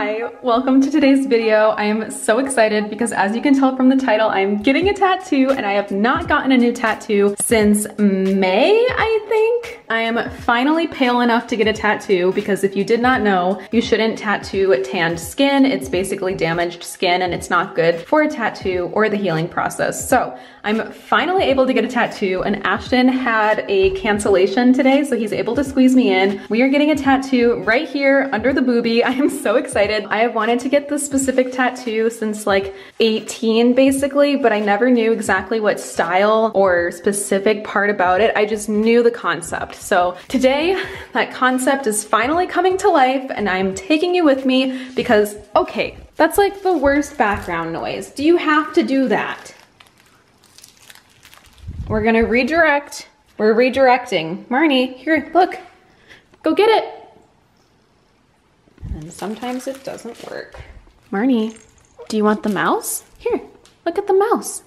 Hi, welcome to today's video. I am so excited because as you can tell from the title, I'm getting a tattoo and I have not gotten a new tattoo since May, I think. I am finally pale enough to get a tattoo because if you did not know, you shouldn't tattoo tanned skin. It's basically damaged skin and it's not good for a tattoo or the healing process. So I'm finally able to get a tattoo and Ashton had a cancellation today, so he's able to squeeze me in. We are getting a tattoo right here under the boobie. I am so excited. I have wanted to get this specific tattoo since like 18 basically, but I never knew exactly what style or specific part about it. I just knew the concept. So today that concept is finally coming to life and I'm taking you with me because, okay, that's like the worst background noise. Do you have to do that? We're gonna redirect. We're redirecting. Marnie, here, look. Go get it. And sometimes it doesn't work. Marnie, do you want the mouse? Here, look at the mouse.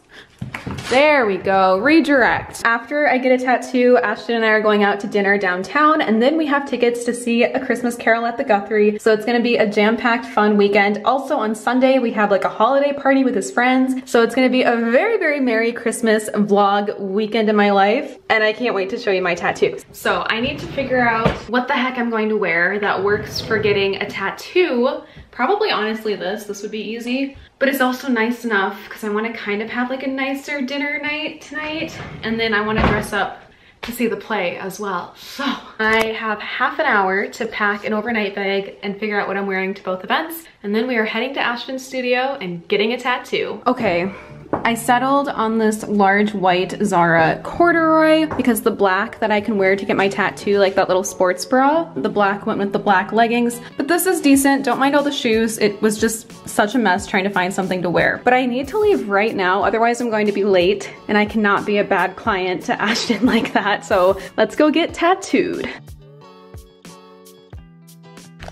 There we go, redirect. After I get a tattoo, Ashton and I are going out to dinner downtown and then we have tickets to see A Christmas Carol at the Guthrie. So it's gonna be a jam-packed fun weekend. Also on Sunday, we have like a holiday party with his friends. So it's gonna be a very, very Merry Christmas vlog weekend in my life. And I can't wait to show you my tattoos. So I need to figure out what the heck I'm going to wear that works for getting a tattoo. Probably honestly this would be easy, but it's also nice enough because I want to kind of have like a nicer dinner night tonight. And then I want to dress up to see the play as well. So I have half an hour to pack an overnight bag and figure out what I'm wearing to both events. And then we are heading to Ashton's studio and getting a tattoo. Okay. I settled on this large white Zara corduroy because the black that I can wear to get my tattoo, like that little sports bra, the black went with the black leggings. But this is decent, don't mind all the shoes. It was just such a mess trying to find something to wear. But I need to leave right now, otherwise I'm going to be late and I cannot be a bad client to Ashton like that. So let's go get tattooed.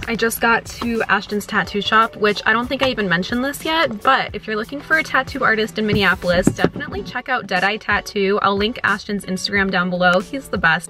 I just got to Ashton's tattoo shop, which I don't think I even mentioned this yet, but if you're looking for a tattoo artist in Minneapolis, definitely check out Deadeye Tattoo. I'll link Ashton's Instagram down below. He's the best.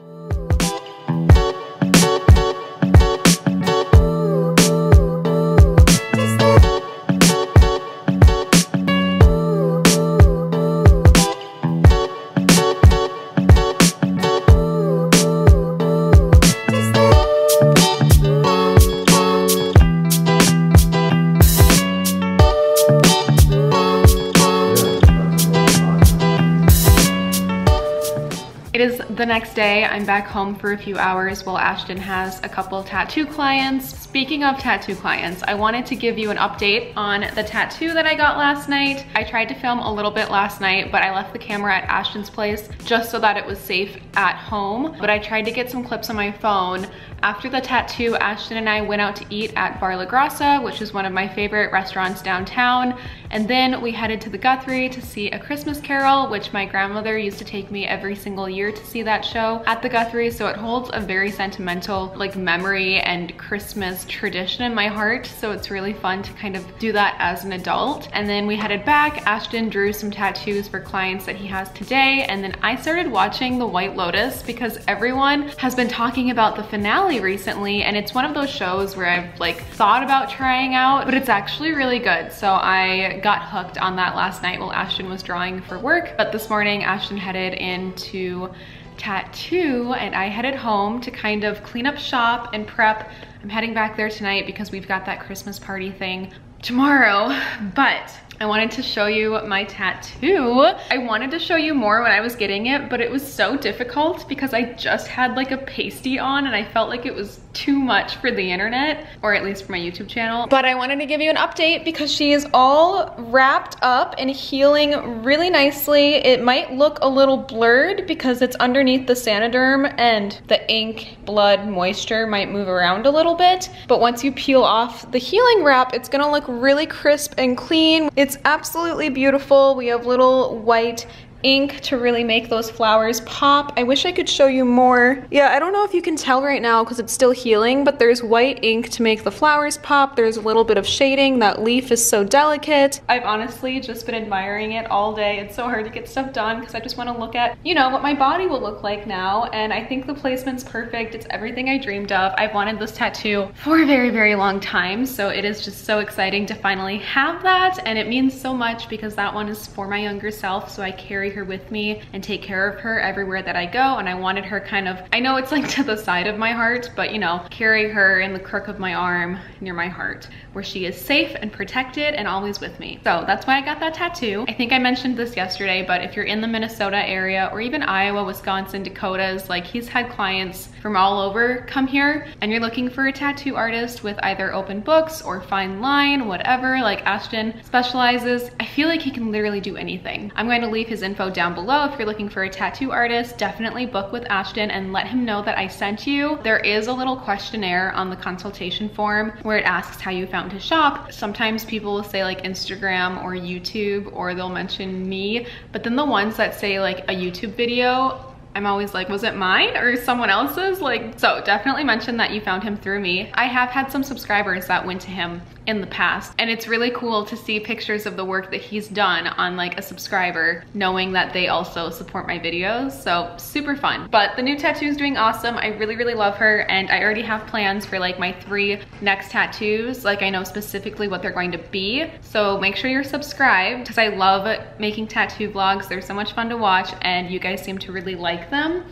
It is the next day. I'm back home for a few hours while Ashton has a couple tattoo clients. Speaking of tattoo clients, I wanted to give you an update on the tattoo that I got last night. I tried to film a little bit last night, but I left the camera at Ashton's place just so that it was safe at home. But I tried to get some clips on my phone. After the tattoo, Ashton and I went out to eat at Bar La Grassa, which is one of my favorite restaurants downtown. And then we headed to the Guthrie to see A Christmas Carol, which my grandmother used to take me every single year to see that show at the Guthrie. So it holds a very sentimental like memory and Christmas tradition in my heart. So it's really fun to kind of do that as an adult. And then we headed back. Ashton drew some tattoos for clients that he has today. And then I started watching The White Lotus because everyone has been talking about the finale recently, and it's one of those shows where I've like thought about trying out, but it's actually really good. So I got hooked on that last night while Ashton was drawing for work. But this morning Ashton headed into tattoo and I headed home to kind of clean up shop and prep. I'm heading back there tonight because we've got that Christmas party thing tomorrow, but I wanted to show you my tattoo. I wanted to show you more when I was getting it, but it was so difficult because I just had like a pasty on and I felt like it was too much for the internet, or at least for my YouTube channel. But I wanted to give you an update because she is all wrapped up and healing really nicely. It might look a little blurred because it's underneath the Saniderm and the ink, blood, moisture might move around a little bit. But once you peel off the healing wrap, it's gonna look really crisp and clean. It's absolutely beautiful. We have little white ink to really make those flowers pop. I wish I could show you more. Yeah, I don't know if you can tell right now because it's still healing, but there's white ink to make the flowers pop. There's a little bit of shading. That leaf is so delicate. I've honestly just been admiring it all day. It's so hard to get stuff done because I just want to look at, you know, what my body will look like now. And I think the placement's perfect. It's everything I dreamed of. I've wanted this tattoo for a very, very long time. So it is just so exciting to finally have that. And it means so much because that one is for my younger self. So I carry her with me and take care of her everywhere that I go. And I wanted her kind of, I know it's like to the side of my heart, but you know, carry her in the crook of my arm near my heart where she is safe and protected and always with me. So that's why I got that tattoo. I think I mentioned this yesterday, but if you're in the Minnesota area or even Iowa, Wisconsin, Dakotas, like he's had clients from all over come here and you're looking for a tattoo artist with either open books or fine line, whatever, like Ashton specializes. I feel like he can literally do anything. I'm going to leave his info down below. If you're looking for a tattoo artist, definitely book with Ashton and let him know that I sent you. There is a little questionnaire on the consultation form where it asks how you found his shop. Sometimes people will say like Instagram or YouTube, or they'll mention me, but then the ones that say like a YouTube video, I'm always like, was it mine or someone else's? Like, so definitely mention that you found him through me. I have had some subscribers that went to him in the past, and it's really cool to see pictures of the work that he's done on like a subscriber, knowing that they also support my videos. So super fun. But the new tattoo is doing awesome. I really, really love her, and I already have plans for like my 3 next tattoos. Like I know specifically what they're going to be. So make sure you're subscribed because I love making tattoo vlogs. They're so much fun to watch and you guys seem to really like them.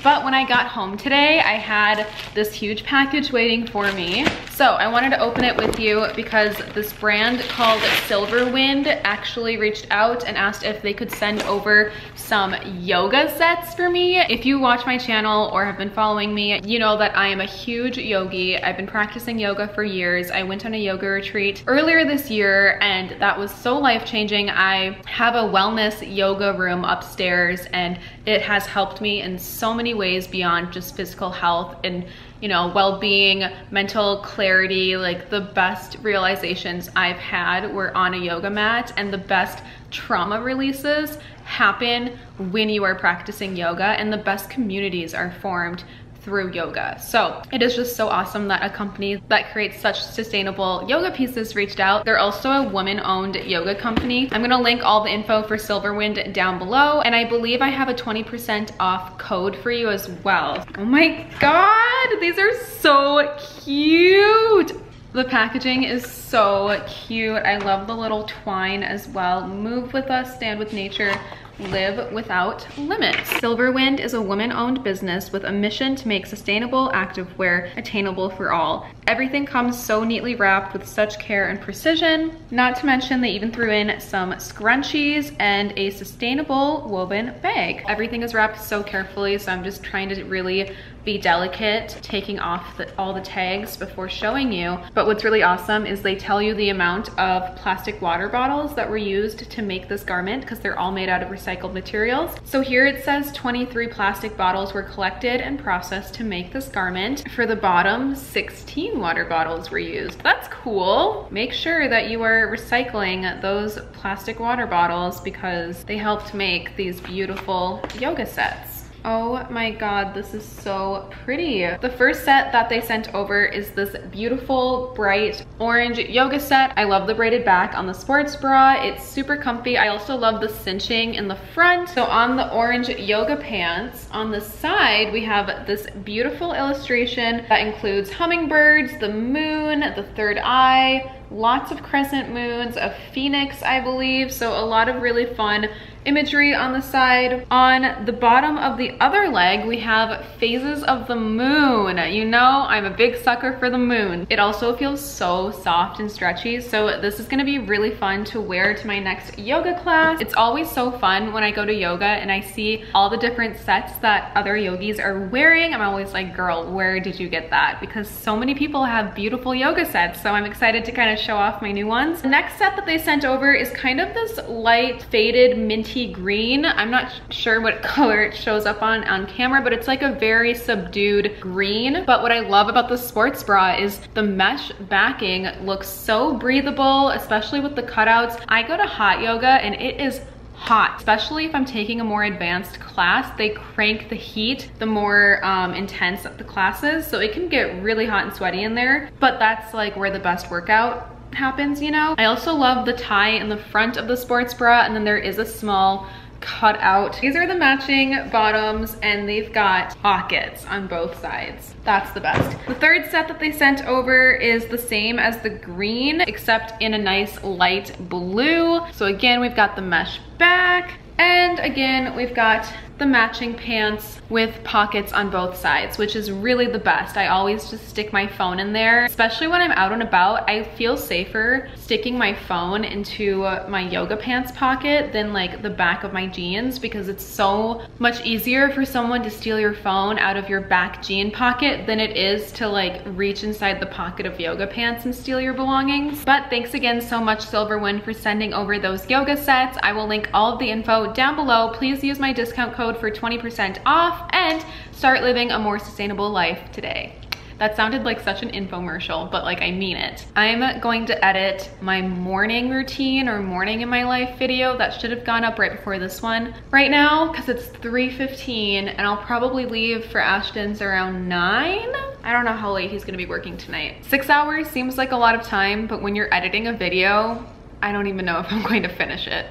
But when I got home today, I had this huge package waiting for me. So I wanted to open it with you because this brand called Silverwind actually reached out and asked if they could send over some yoga sets for me. If you watch my channel or have been following me, you know that I am a huge yogi. I've been practicing yoga for years. I went on a yoga retreat earlier this year and that was so life-changing. I have a wellness yoga room upstairs and it has helped me in so many ways beyond just physical health and, you know, well-being, mental clarity. Like the best realizations I've had were on a yoga mat, and the best trauma releases happen when you are practicing yoga, and the best communities are formed through yoga. So it is just so awesome that a company that creates such sustainable yoga pieces reached out. They're also a woman-owned yoga company. I'm gonna link all the info for Silverwind down below, and I believe I have a 20% off code for you as well. Oh my God, these are so cute. The packaging is so cute. I love the little twine as well. Move with us, stand with nature, live without limits. Silverwind is a woman-owned business with a mission to make sustainable activewear attainable for all. Everything comes so neatly wrapped with such care and precision. Not to mention they even threw in some scrunchies and a sustainable woven bag. Everything is wrapped so carefully, so I'm just trying to really be delicate, taking off all the tags before showing you. But what's really awesome is they tell you the amount of plastic water bottles that were used to make this garment because they're all made out of recycled materials. So here it says 23 plastic bottles were collected and processed to make this garment. For the bottom, 16 water bottles were used. That's cool. Make sure that you are recycling those plastic water bottles because they helped make these beautiful yoga sets. Oh my God, this is so pretty. The first set that they sent over is this beautiful bright orange yoga set. I love the braided back on the sports bra. It's super comfy. I also love the cinching in the front. So on the orange yoga pants, on the side, we have this beautiful illustration that includes hummingbirds, the moon, the third eye, lots of crescent moons, a phoenix, I believe. So a lot of really fun imagery on the side. On the bottom of the other leg, we have phases of the moon. You know, I'm a big sucker for the moon. It also feels so soft and stretchy. So this is gonna be really fun to wear to my next yoga class. It's always so fun when I go to yoga and I see all the different sets that other yogis are wearing. I'm always like, girl, where did you get that? Because so many people have beautiful yoga sets. So I'm excited to kind of show off my new ones. The next set that they sent over is kind of this light faded minty green. I'm not sure what color it shows up on camera, but it's like a very subdued green. But what I love about the sports bra is the mesh backing looks so breathable, especially with the cutouts. I go to hot yoga and it is hot, especially if I'm taking a more advanced class. They crank the heat the more intense the class is, so it can get really hot and sweaty in there, but that's like where the best workout happens, you know? I also love the tie in the front of the sports bra, and then there is a small cut out. These are the matching bottoms, and they've got pockets on both sides. That's the best. The third set that they sent over is the same as the green, except in a nice light blue. So again, we've got the mesh back, and again, we've got the matching pants with pockets on both sides, which is really the best. I always just stick my phone in there, especially when I'm out and about. I feel safer sticking my phone into my yoga pants pocket than like the back of my jeans, because it's so much easier for someone to steal your phone out of your back jean pocket than it is to like reach inside the pocket of yoga pants and steal your belongings. But thanks again so much, Silverwind, for sending over those yoga sets. I will link all of the info down below. Please use my discount code for 20% off and start living a more sustainable life today. That sounded like such an infomercial, but like I mean it. I'm going to edit my morning routine or morning in my life video that should have gone up right before this one right now, because it's 3:15 and I'll probably leave for Ashton's around 9. I don't know how late he's gonna be working tonight. 6 hours seems like a lot of time, but when you're editing a video, I don't even know if I'm going to finish it.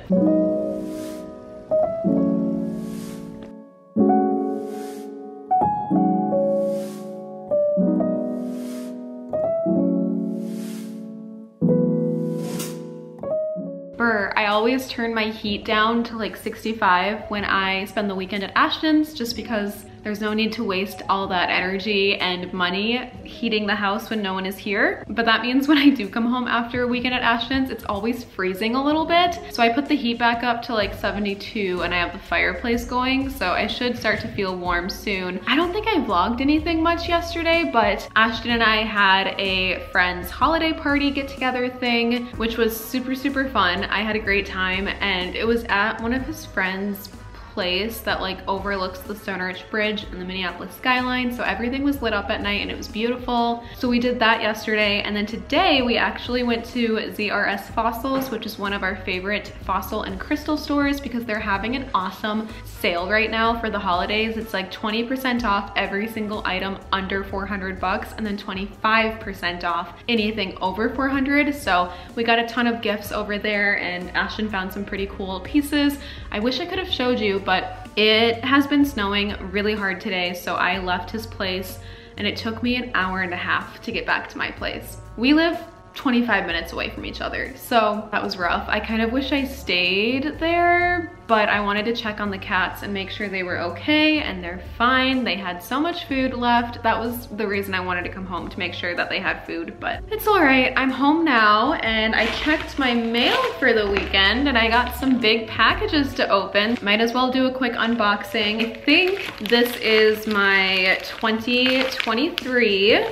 I always turn my heat down to like 65 when I spend the weekend at Ashton's, just because there's no need to waste all that energy and money heating the house when no one is here. But that means when I do come home after a weekend at Ashton's, it's always freezing a little bit. So I put the heat back up to like 72 and I have the fireplace going, so I should start to feel warm soon. I don't think I vlogged anything much yesterday, but Ashton and I had a friend's holiday party get together thing, which was super, super fun. I had a great time, and it was at one of his friends' place that like overlooks the Stone Arch Bridge and the Minneapolis skyline, so everything was lit up at night and it was beautiful. So we did that yesterday, and then today we actually went to ZRS Fossils, which is one of our favorite fossil and crystal stores, because they're having an awesome sale right now for the holidays. It's like 20% off every single item under 400 bucks, and then 25% off anything over 400. So we got a ton of gifts over there, and Ashton found some pretty cool pieces. I wish I could have showed you, but it has been snowing really hard today, so I left his place and it took me an hour and a half to get back to my place. We live 25 minutes away from each other, so that was rough. I kind of wish I stayed there, but I wanted to check on the cats and make sure they were okay, and they're fine. They had so much food left. That was the reason I wanted to come home, to make sure that they had food, but it's all right. I'm home now, and I checked my mail for the weekend, and I got some big packages to open. Might as well do a quick unboxing. I think this is my 2023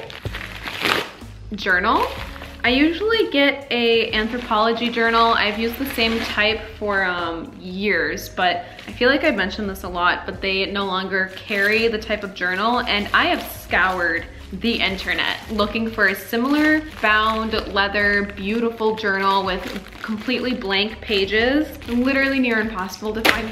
journal. I usually get a anthropology journal. I've used the same type for years, but I feel like I've mentioned this a lot, but they no longer carry the type of journal, and I have scoured the internet looking for a similar bound leather beautiful journal with completely blank pages. Literally near impossible to find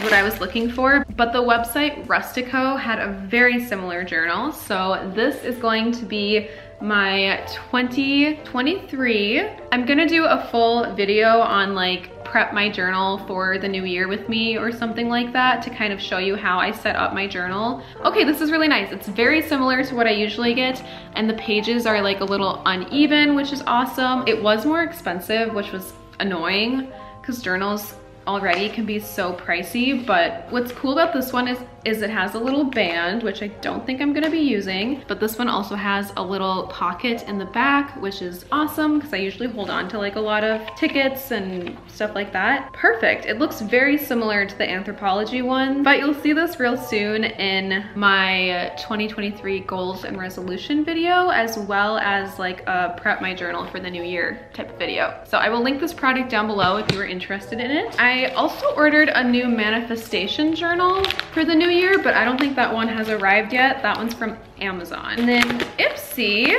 what I was looking for, but the website Rustico had a very similar journal. So this is going to be my 2023. I'm gonna do a full video on like prep my journal for the new year with me or something like that, to kind of show you how I set up my journal. Okay, this is really nice. It's very similar to what I usually get, and the pages are like a little uneven, which is awesome. It was more expensive, which was annoying, because journals already can be so pricey, but what's cool about this one is it has a little band, which I don't think I'm gonna be using, but this one also has a little pocket in the back, which is awesome, because I usually hold on to like a lot of tickets and stuff like that. Perfect. It looks very similar to the anthropology one, but you'll see this real soon in my 2023 goals and resolution video, as well as like a prep my journal for the new year type of video. So I will link this product down below if you are interested in it. I also ordered a new manifestation journal for the new year, but I don't think that one has arrived yet. That one's from Amazon. And then Ipsy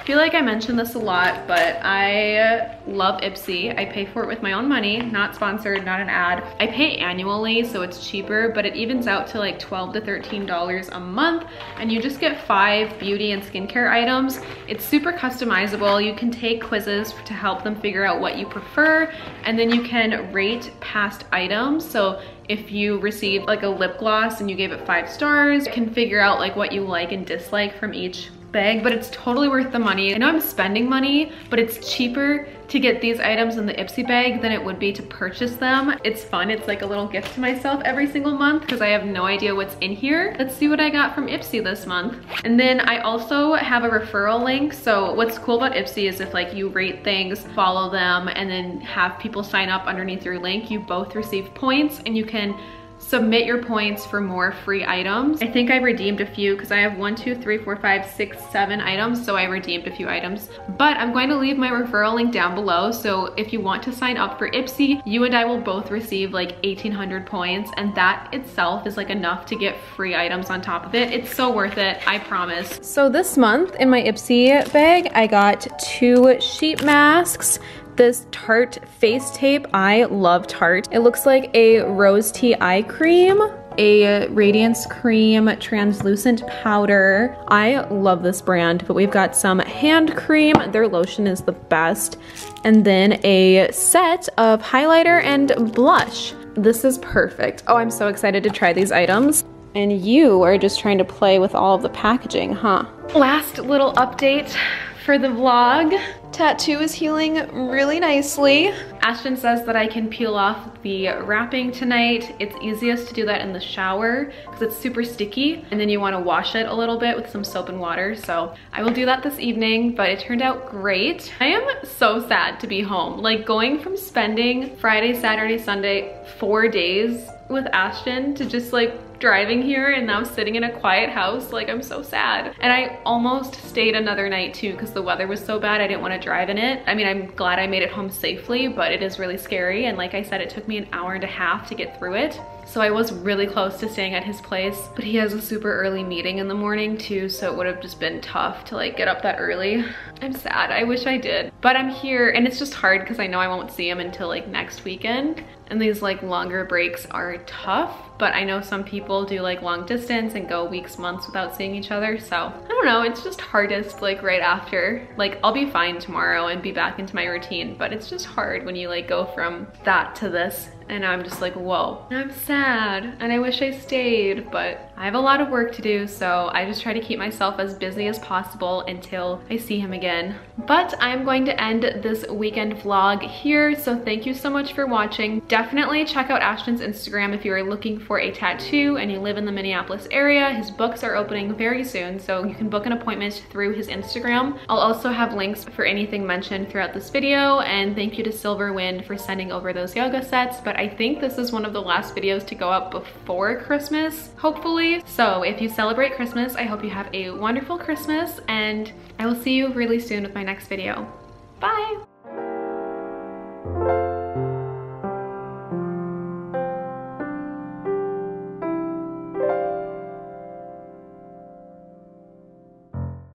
feel like I mentioned this a lot, but I love Ipsy. I pay for it with my own money, not sponsored, not an ad. I pay annually, so it's cheaper, but it evens out to like $12 to $13 a month, and you just get 5 beauty and skincare items. It's super customizable. You can take quizzes to help them figure out what you prefer, and then you can rate past items. So if you received like a lip gloss and you gave it 5 stars, you can figure out like what you like and dislike from each bag, but it's totally worth the money. I know I'm spending money, but it's cheaper to get these items in the Ipsy bag than it would be to purchase them. It's fun. It's like a little gift to myself every single month because I have no idea what's in here. Let's see what I got from Ipsy this month. And then I also have a referral link. So what's cool about Ipsy is if like you rate things, follow them, and then have people sign up underneath your link, you both receive points and you can submit your points for more free items. I think I redeemed a few because I have 1, 2, 3, 4, 5, 6, 7 items, so I redeemed a few items. But I'm going to leave my referral link down below, so if you want to sign up for Ipsy, you and I will both receive like 1,800 points, and that itself is like enough to get free items on top of it. It's so worth it, I promise. So this month in my Ipsy bag, I got 2 sheet masks, this Tarte face tape. I love Tarte. It looks like a rose tea eye cream, a radiance cream translucent powder. I love this brand, but we've got some hand cream. Their lotion is the best. And then a set of highlighter and blush. This is perfect. Oh, I'm so excited to try these items. And you are just trying to play with all of the packaging, huh? Last little update for the vlog. Tattoo is healing really nicely. Ashton says that I can peel off the wrapping tonight. It's easiest to do that in the shower because it's super sticky, and then you want to wash it a little bit with some soap and water. So I will do that this evening, but it turned out great. I am so sad to be home. Like going from spending Friday, Saturday, Sunday, 4 days with Ashton to just like driving here and now sitting in a quiet house. Like, I'm so sad. And I almost stayed another night too because the weather was so bad I didn't want to drive in it. I mean, I'm glad I made it home safely, but it is really scary. And like I said, it took me an hour and a half to get through it. So I was really close to staying at his place, but he has a super early meeting in the morning too, so it would have just been tough to like get up that early. I'm sad, I wish I did. But I'm here, and it's just hard because I know I won't see him until like next weekend. And these like longer breaks are tough, but I know some people do like long distance and go weeks, months without seeing each other. So I don't know, it's just hardest like right after. Like I'll be fine tomorrow and be back into my routine, but it's just hard when you like go from that to this. And I'm just like, whoa, I'm sad and I wish I stayed, but I have a lot of work to do. So I just try to keep myself as busy as possible until I see him again. But I'm going to end this weekend vlog here. So thank you so much for watching. Definitely check out Ashton's Instagram if you are looking for a tattoo and you live in the Minneapolis area. His books are opening very soon, so you can book an appointment through his Instagram. I'll also have links for anything mentioned throughout this video, and thank you to Silver Wind for sending over those yoga sets. But I think this is one of the last videos to go up before Christmas, hopefully. So if you celebrate Christmas, I hope you have a wonderful Christmas, and I will see you really soon with my next video. Bye!